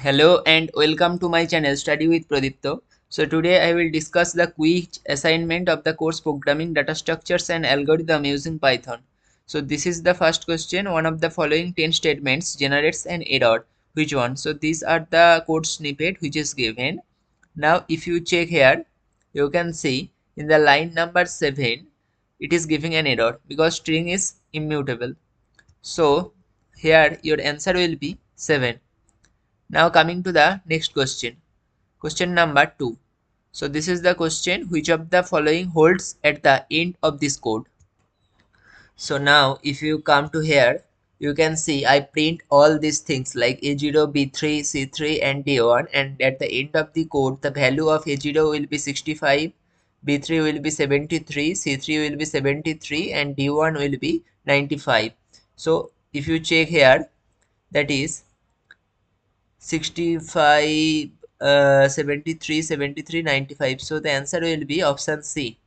Hello and welcome to my channel Study with Pradipto. So today I will discuss the quiz assignment of the course Programming Data Structures and Algorithm using Python. So this is the first question. One of the following 10 statements generates an error. Which one? So these are the code snippet which is given. Now if you check here, you can see in the line number 7 it is giving an error because string is immutable. So here your answer will be 7. Now coming to the next question. Question number 2. So this is the question, which of the following holds at the end of this code? So now if you come to here, you can see I print all these things like A0, B3, C3 and D1, and at the end of the code the value of A0 will be 65, B3 will be 73, C3 will be 73 and D1 will be 95. So if you check here, that is 65, 73, 73, 95. So the answer will be option C.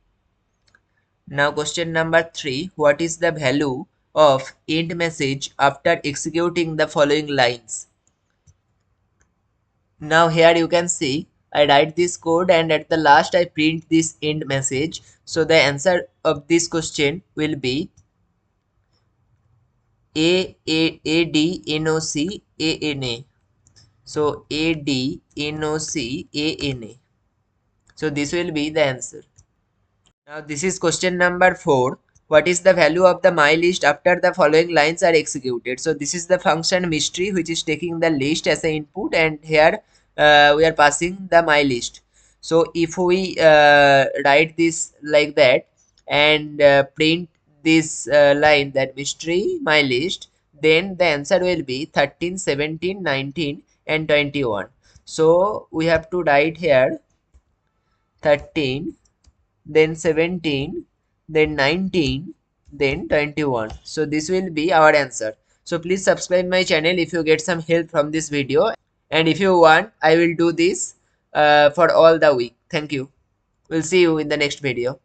Now question number 3. What is the value of end message after executing the following lines? Now here you can see I write this code and at the last I print this end message. So the answer of this question will be ADNOCANA. So ADNOCANA. So this will be the answer. Now this is question number 4. What is the value of the my list after the following lines are executed? So this is the function mystery which is taking the list as an input, and here we are passing the my list. So if we write this like that and print this line, that mystery my list, then the answer will be 13, 17, 19 and 21. So we have to write here 13, then 17, then 19, then 21. So this will be our answer. So please subscribe my channel if you get some help from this video, and if you want I will do this for all the week. Thank you. We'll see you in the next video.